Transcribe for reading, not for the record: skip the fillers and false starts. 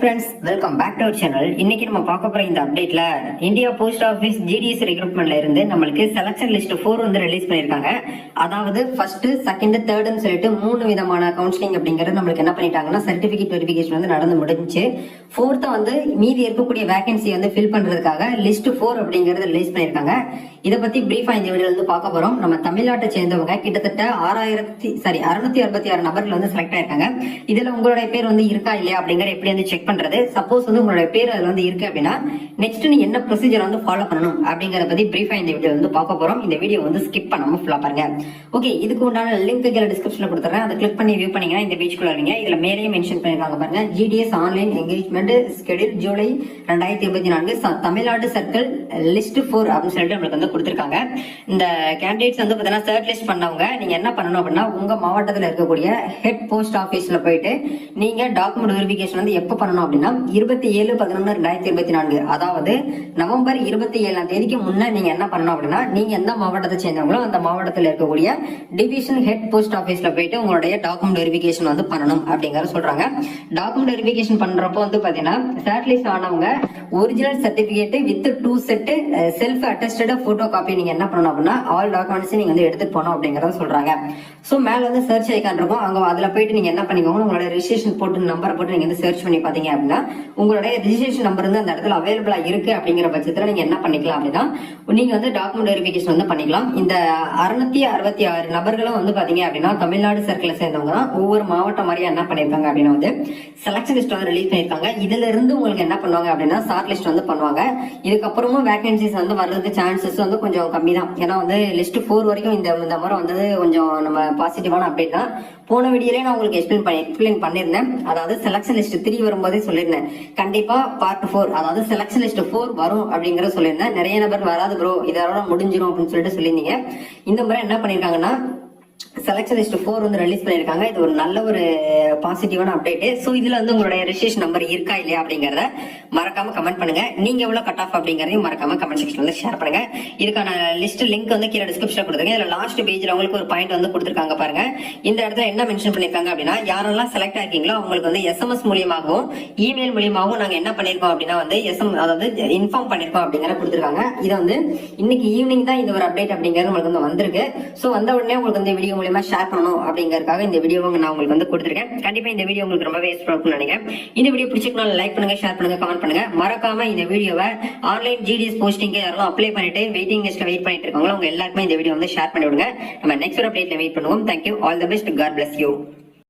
Friends, welcome back to our channel. இன்னைக்கு நம்ம பார்க்க போற இந்த அப்டேட்ல இந்தியா போஸ்ட் ஆஃபீஸ் ஜிடிஎஸ் ரெக்ரூட்மெண்ட்ல இருந்து நம்மளுக்கு செலக்ஷன் லிஸ்ட் 4 வந்து ரிலீஸ் பண்ணிருக்காங்க. அதாவது ஃபர்ஸ்ட், செகண்ட், தேர்ட்னு சொல்லிட்டு 3 விதமான கவுன்சிலிங் அப்படிங்கிறது நம்மளுக்கு என்ன பண்ணிட்டாங்கன்னா சர்டிபிகேட் வெரிஃபிகேஷன் வந்து நடந்து முடிஞ்சு. ஃபோர்த்தை வந்து மீதி இருக்கக்கூடிய வேகன்சி வந்து ஃபில் பண்றதுக்காக லிஸ்ட் 4 அப்படிங்கறது ரிலீஸ் பண்ணிருக்காங்க. இதை பத்தி பிரீஃபா இந்த வீடியோல வந்து பார்க்க போறோம். நம்ம தமிழ்நாட்டை சேர்ந்தவங்க கிட்டத்தட்ட 666 நபர்கள் வந்து செலக்ட் ஆயிருக்காங்க. இதுல உங்களுடைய பேர் வந்து இருக்கா இல்லையா அப்படிங்கிற எப்படி வந்து செக் பண்றது. சப்போஸ் வந்து உங்களுடைய பேர் அதுல வந்து இருக்கு அப்படின்னா நெக்ஸ்ட் நீ என்ன ப்ரொசீஜர் வந்து ஃபாலோ பண்ணணும் அப்படிங்கறத பத்தி பிரீஃபா இந்த வீடியோ வந்து பார்க்க போறோம். இந்த வீடியோ வந்து ஸ்கிப் பண்ணாம ஃபுல்லா பாருங்க. ஓகே, இதுக்கு உண்டான லிங்க் கீழே டிஸ்கிரிப்ஷன்ல கொடுத்துறேன். அதை கிளிக் பண்ணி வியூ பண்ணீங்கன்னா இந்த பேஜ்க்குள்ள வரீங்க. இதுல மேலேயே மென்ஷன் பண்ணிருக்காங்க பாருங்க, GDS online engagement schedule July 2024 Tamil Nadu circle list 4 அப்படின்னு சொல்லிட்டு நம்மளுக்கு வந்து கொடுத்திருக்காங்க. இந்த கேண்டிடேட்ஸ் வந்து பாத்தீங்கன்னா ஷார்ட் லிஸ்ட் பண்ணவங்க நீங்க என்ன பண்ணணும் அப்படின்னா உங்க மாவட்டத்தில் இருக்கக்கூடிய ஹெட் போஸ்ட் ஆபீஸ்ல போயிட்டு நீங்க டாக்குமெண்ட் வெரிஃபிகேஷன் வந்து எப்ப பண்ணணும் அப்படின்னா 27/11/2024 அதாவது நவம்பர் 27ஆம் தேதிக்கு முன்ன நீங்க என்ன பண்ணணும் அப்படின்னா நீங்க எந்த மாவட்டத்தை சேர்ந்தவங்களோ அந்த மாவட்டத்தில் இருக்கக்கூடிய டிவிஷன் ஹெட் போஸ்ட் ஆபீஸ்ல போயிட்டு உங்களுடைய டாக்குமெண்ட் வெரிஃபிகேஷன் வந்து பண்ணணும் அப்படிங்கறத சொல்றாங்க. டாக்குமெண்ட் வெரிஃபிகேஷன் பண்றப்போ வந்து பாத்தீங்கன்னா ஷார்ட் லிஸ்ட் ஆனவங்க original certificate with 2 set self attested photo copy நீங்க என்ன பண்ணணும் அப்படின்னா ஆல் டாக்குமெண்ட்ஸ் நீங்க வந்து எடுத்துட்டு போகணும் அப்படிங்கறத சொல்றாங்க. சோ மேல வந்து சர்ச் ஐக்கான் இருக்கும், அங்க அதுல போயிட்டு நீங்க என்ன பண்ணிக்கோங்க, உங்களோட ரெஜிஸ்ட்ரேஷன் போட்டு நம்பரை போட்டு நீங்க வந்து சர்ச் பண்ணி பாத்தீங்க அப்படின்னா உங்களுடைய ரெஜிஸ்ட்ரேஷன் நம்பர் வந்து அந்த இடத்துல அவைலபிளா இருக்கு அப்படிங்கிற பட்சத்துல நீங்க என்ன பண்ணிக்கலாம் அப்படின்னா நீங்க வந்து டாக்குமெண்ட் வெரிஃபிகேஷன் வந்து பண்ணிக்கலாம். இந்த 666 நபர்களும் வந்து பாத்தீங்க அப்படின்னா தமிழ்நாடு சர்க்கிளை சேர்ந்தவங்க தான். ஒவ்வொரு மாவட்டம் மாதிரியா என்ன பண்ணிருக்காங்க அப்படின்னா வந்து செலக்ஷன் லிஸ்ட் வந்து ரிலீஸ் பண்ணிருக்காங்க. இதுல இருந்து உங்களுக்கு என்ன பண்ணுவாங்க அப்படின்னா ஷார்ட் லிஸ்ட் வந்து பண்ணுவாங்க. இதுக்கப்புறமும் வேகன்சிஸ் வந்து வர்றதுக்கு சான்சஸ் வந்து கொஞ்சம் கம்மி தான். ஏன்னா வந்து லிஸ்ட் 4 வரைக்கும் இந்த முறை வந்தது கொஞ்சம் நம்ம பாசிட்டிவான அப்டேட் தான். போன வீடியோலயே நான் உங்களுக்கு எக்ஸ்பிளைன் பண்ணிருந்தேன். அதாவது செலக்ஷன் லிஸ்ட் 3 வரும்போதே சொல்லியிருந்தேன் கண்டிப்பா பார்ட் 4 அதாவது செலக்ஷன் லிஸ்ட் 4 வரும் அப்படிங்கறத சொல்லியிருந்தேன். நிறைய நபர் வராது ப்ரோ இதோட முடிஞ்சிடும் அப்படின்னு சொல்லிட்டு சொல்லியிருந்தீங்க. இந்த முறை என்ன பண்ணிருக்காங்கன்னா செலக்ஷன் லிஸ்ட் 4 வந்து ரிலீஸ் பண்ணிருக்காங்க. இது ஒரு நல்ல ஒரு பாசிட்டிவான அப்டேட். சோ இதுல வந்து உங்களுடைய ரெஜிஸ்ட்ரேஷன் நம்பர் இருக்கா இல்லையா அப்படிங்கறத மறக்காம கமெண்ட் பண்ணுங்க. நீங்க எவ்வளவு கட் ஆஃப் அப்படிங்கறதையும் மறக்காம கமெண்ட் செக்ஷன்ல ஷேர் பண்ணுங்க. இதுக்கான லிஸ்ட் லிங்க் வந்து கீழே டிஸ்கிரிப்ஷன்ல கொடுத்துருக்கேன். இதுல லாஸ்ட் பேஜ்ல உங்களுக்கு ஒரு பாயிண்ட் வந்து கொடுத்திருக்காங்க பாருங்க. இந்த இடத்துல என்ன மென்ஷன் பண்ணிருக்காங்க அப்படின்னா யாரெல்லாம் செலக்ட் ஆகிங்களோ அவங்களுக்கு வந்து SMS மூலியமாகவும் இமெயில் மூலியமாகவும் நாங்க என்ன பண்ணிருக்கோம் அப்படின்னா வந்து அதாவது இன்ஃபார்ம் பண்ணிருக்கோம் அப்படிங்கிற கொடுத்திருக்காங்க. இதை வந்து இன்னைக்கு ஈவினிங் தான் இந்த ஒரு அப்டேட் அப்படிங்கிறது உங்களுக்கு வந்து வந்திருக்கு. சோ வந்த உடனே உங்களுக்கு வந்து வீடியோ மூலமா ஷேர் பண்ணணும் அப்படிங்கறதுக்காக இந்த வீடியோவை நான் உங்களுக்கு வந்து கொடுத்திருக்கேன். கண்டிப்பா இந்த வீடியோ உங்களுக்கு ரொம்பவே யூஸ்ஃபுல்லா இருக்கும்னு நினைக்கிறேன். இந்த வீடியோ பிடிச்சிருக்கனால லைக் பண்ணுங்க, ஷேர் பண்ணுங்க, கமெண்ட் பண்ணுங்க. மறக்காம இந்த வீடியோவை ஆன்லைன் ஜிடிஎஸ் போஸ்டிங் யாரும் அப்ளை பண்ணிட்டு வெயிட்டிங் லிஸ்ட்ல வெயிட் பண்ணிட்டு இருக்காங்களோ அவங்க எல்லாருக்குமே இந்த வீடியோ வந்து ஷேர் பண்ணி விடுங்க. நம்ம நெக்ஸ்ட் அப்டேட்ல வெயிட் பண்ணுவோம். Thank you, all the best, God bless you.